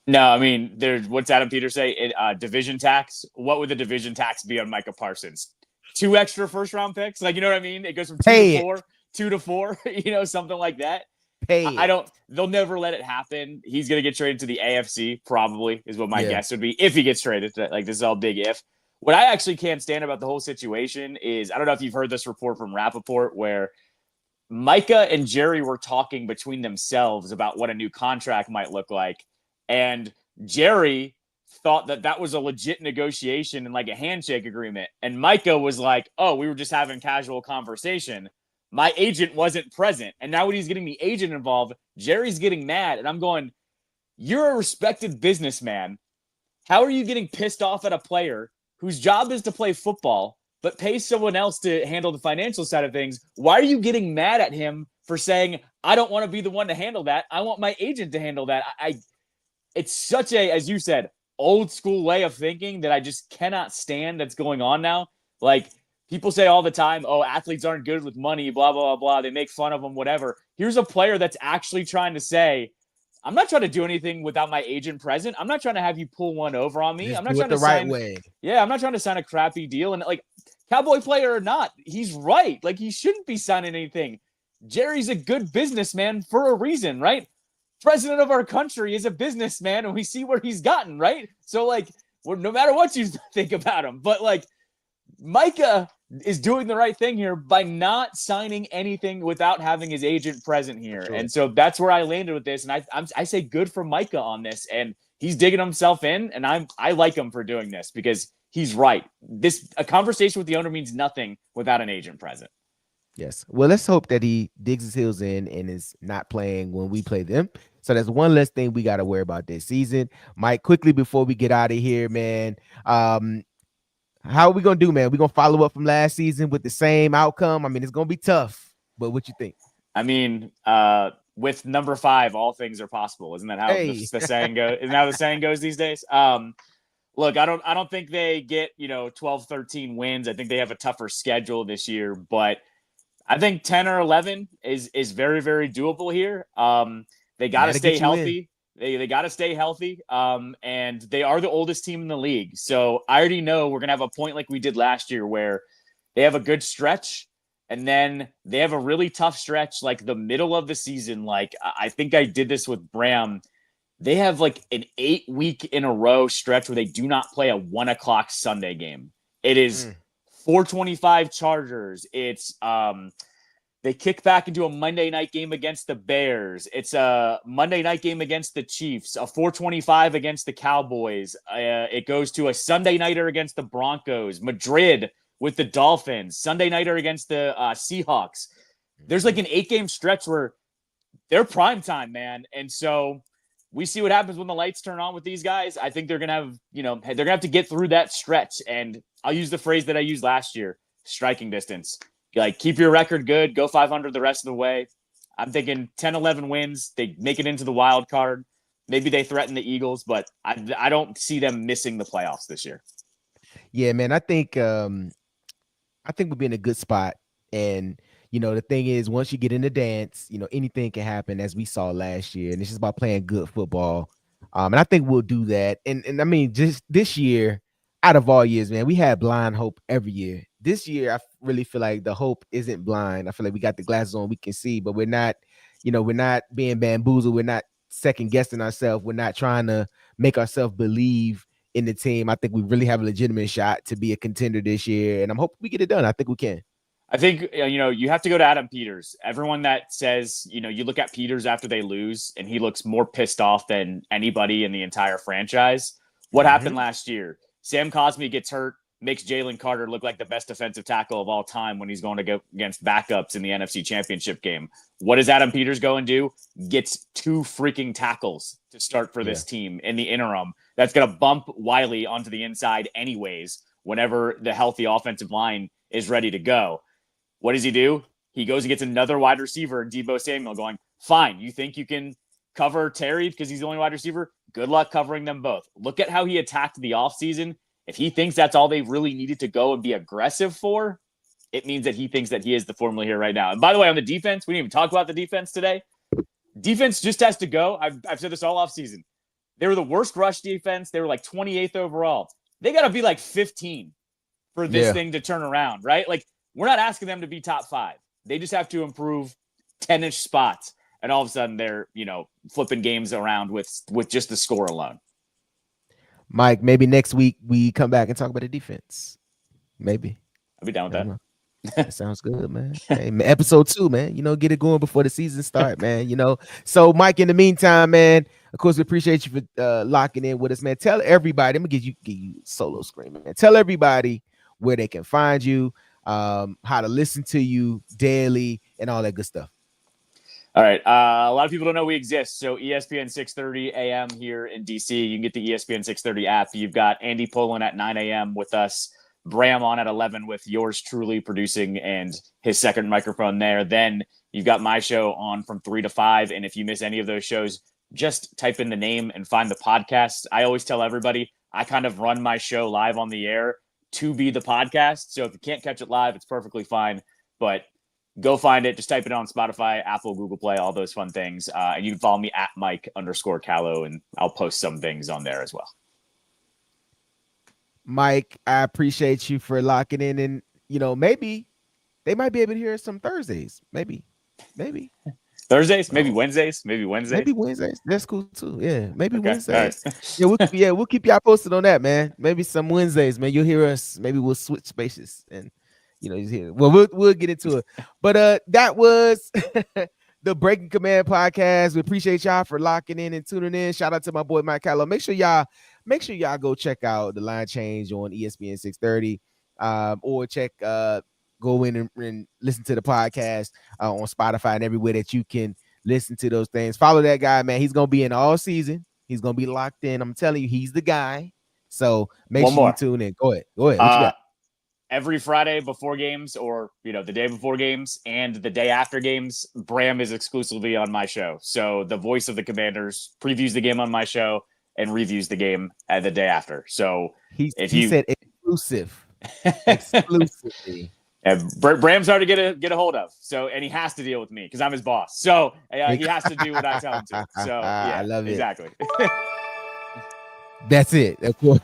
S2: No, I mean, what's Adam Peters say? Division tax. What would the division tax be on Micah Parsons? 2 extra first round picks? Like, you know what I mean? It goes from 2 to 4, something like that. They'll never let it happen. He's going to get traded to the AFC, probably, is what my guess would be, if he gets traded. Like, this is all big if. What I actually can't stand about the whole situation is, I don't know if you've heard this report from Rappaport where Micah and Jerry were talking between themselves about what a new contract might look like. And Jerry thought that was a legit negotiation and like a handshake agreement. And Micah was like, oh, we were just having casual conversation. My agent wasn't present. And now when he's getting the agent involved, Jerry's getting mad. And I'm going, you're a respected businessman. How are you getting pissed off at a player whose job is to play football, but pay someone else to handle the financial side of things? Why are you getting mad at him for saying, I don't want to be the one to handle that. I want my agent to handle that. It's such a, as you said, old school way of thinking that I just cannot stand that's going on now. Like, people say all the time, oh, athletes aren't good with money, blah, blah, blah, blah. They make fun of them, whatever. Here's a player that's actually trying to say, I'm not trying to do anything without my agent present. I'm not trying to have you pull one over on me.
S1: Just
S2: I'm not trying to
S1: sign the right way.
S2: Yeah, I'm not trying to sign a crappy deal. And like, Cowboy player or not, he's right. Like, he shouldn't be signing anything. Jerry's a good businessman for a reason, right? President of our country is a businessman, and we see where he's gotten, right? So, like, no matter what you think about him, but like, Micah is doing the right thing here by not signing anything without having his agent present here. Sure. And so that's where I landed with this. And I say good for Micah on this. And he's digging himself in. And I like him for doing this because he's right. A conversation with the owner means nothing without an agent present.
S1: Yes. Well, let's hope that he digs his heels in and is not playing when we play them. So that's one less thing we got to worry about this season. Mike, quickly before we get out of here, man, how are we going to do, man? We're going to follow up from last season with the same outcome? I mean, it's going to be tough, but what you think?
S2: I mean, with number 5, all things are possible. Isn't that how the saying goes? Isn't that how the saying goes these days? Look, I don't think they get, 12, 13 wins. I think they have a tougher schedule this year, but I think 10 or 11 is very, very doable here. They got to stay healthy. They got to stay healthy. And they are the oldest team in the league. So I already know we're going to have a point like we did last year where they have a good stretch and then they have a really tough stretch like the middle of the season. Like I think I did this with Bram. They have like an 8-week in a row stretch where they do not play a 1:00 Sunday game. It is 4:25 Chargers. It's they kick back into a Monday night game against the Bears. It's a Monday night game against the Chiefs, a 4:25 against the Cowboys. It goes to a Sunday nighter against the Broncos, Madrid with the Dolphins, Sunday nighter against the Seahawks. There's like an 8-game stretch where they're prime time, man. And so we see what happens when the lights turn on with these guys. I think they're going to have, they're going to have to get through that stretch. And I'll use the phrase that I used last year, striking distance. Like, keep your record good, go 500 the rest of the way. I'm thinking 10, 11 wins. They make it into the wild card. Maybe they threaten the Eagles, but I don't see them missing the playoffs this year.
S1: Yeah, man, I think we'll be in a good spot. And, the thing is, once you get in the dance, anything can happen, as we saw last year. And it's just about playing good football. And I think we'll do that. And I mean, just this year, out of all years, man, we had blind hope every year. This year, I really feel like the hope isn't blind. I feel like we got the glasses on, we can see, but we're not, we're not being bamboozled. We're not second guessing ourselves. We're not trying to make ourselves believe in the team. I think we really have a legitimate shot to be a contender this year, and I'm hoping we get it done. I think we can.
S2: I think, you have to go to Adam Peters. Everyone that says, you look at Peters after they lose and he looks more pissed off than anybody in the entire franchise. What happened last year? Sam Cosmi gets hurt, makes Jalen Carter look like the best defensive tackle of all time when he's going to go against backups in the NFC Championship game. What does Adam Peters go and do? Gets 2 freaking tackles to start for this team in the interim. That's going to bump Wiley onto the inside anyways whenever the healthy offensive line is ready to go. What does he do? He goes and gets another wide receiver, Deebo Samuel, going, fine, you think you can cover Terry because he's the only wide receiver? Good luck covering them both. Look at how he attacked the offseason. If he thinks that's all they really needed to go and be aggressive for, it means that he thinks that he is the formula here right now. And by the way, on the defense, we didn't even talk about the defense today. Defense just has to go. I've said this all offseason. They were the worst rush defense. They were like 28th overall. They got to be like 15 for this thing to turn around, right? Like, we're not asking them to be top 5. They just have to improve 10-ish spots. And all of a sudden they're, flipping games around with just the score alone.
S1: Mike, maybe next week we come back and talk about the defense. Maybe.
S2: I'll be down with that.
S1: That sounds good, man. Hey, episode 2, man. Get it going before the season start, man. So Mike, in the meantime, man, of course, we appreciate you for locking in with us, man. Tell everybody, I'm gonna give you solo screen, man. Tell everybody where they can find you, how to listen to you daily, and all that good stuff.
S2: All right. A lot of people don't know we exist. So ESPN 6:30 a.m. here in DC. You can get the ESPN 6:30 app. You've got Andy Poland at 9 a.m. with us. Bram on at 11 with yours truly producing and his second microphone there. Then you've got my show on from 3 to 5. And if you miss any of those shows, just type in the name and find the podcast. I always tell everybody I kind of run my show live on the air to be the podcast. So if you can't catch it live, it's perfectly fine. But go find it. Just type it on Spotify, Apple, Google Play, all those fun things. And you can follow me at Mike_Callow, and I'll post some things on there as well.
S1: Mike, I appreciate you for locking in. And, maybe they might be able to hear us some Thursdays. Maybe. Maybe
S2: Thursdays, maybe Wednesdays, maybe Wednesdays.
S1: Maybe Wednesdays. That's cool too. Yeah, maybe
S2: Okay.
S1: Wednesdays.
S2: Right.
S1: We'll keep y'all posted on that, man. Maybe some Wednesdays, man. You'll hear us. Maybe we'll switch spaces and just hear. Well, we'll get into it. But that was the Breaking Command podcast. We appreciate y'all for locking in and tuning in. Shout out to my boy Mike Callow. Make sure y'all go check out the Line Change on ESPN 630. Or check go in and listen to the podcast on Spotify and everywhere that you can listen to those things. Follow that guy, man. He's gonna be in all season. He's gonna be locked in. I'm telling you, he's the guy. So make sure you tune in. Go ahead. What you got?
S2: Every Friday before games, or the day before games and the day after games, Bram is exclusively on my show. So the voice of the Commanders previews the game on my show and reviews the game at the day after. So
S1: he said exclusive. Exclusively.
S2: And Bram's hard to get a hold of. So, and he has to deal with me because I'm his boss. So he has to do what I tell him to. So yeah, I love it. Exactly.
S1: That's it. Of course.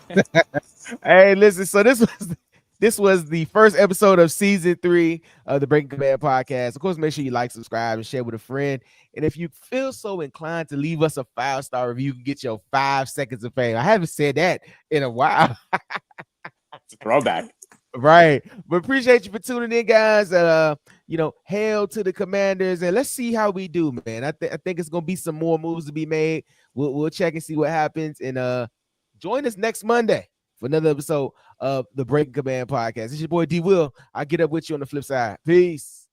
S1: Hey, listen. So this was the first episode of season 3 of the Breaking Command podcast. Of course, make sure you like, subscribe, and share with a friend. And if you feel so inclined to leave us a 5-star review, you can get your 5 seconds of fame. I haven't said that in a while.
S2: It's a throwback.
S1: Right. But appreciate you for tuning in, guys. Hail to the Commanders, and let's see how we do, man. I think it's gonna be some more moves to be made. We'll check and see what happens, and join us next Monday for another episode of the Breaking Command podcast. It's your boy D Will. I'll get up with you on the flip side. Peace.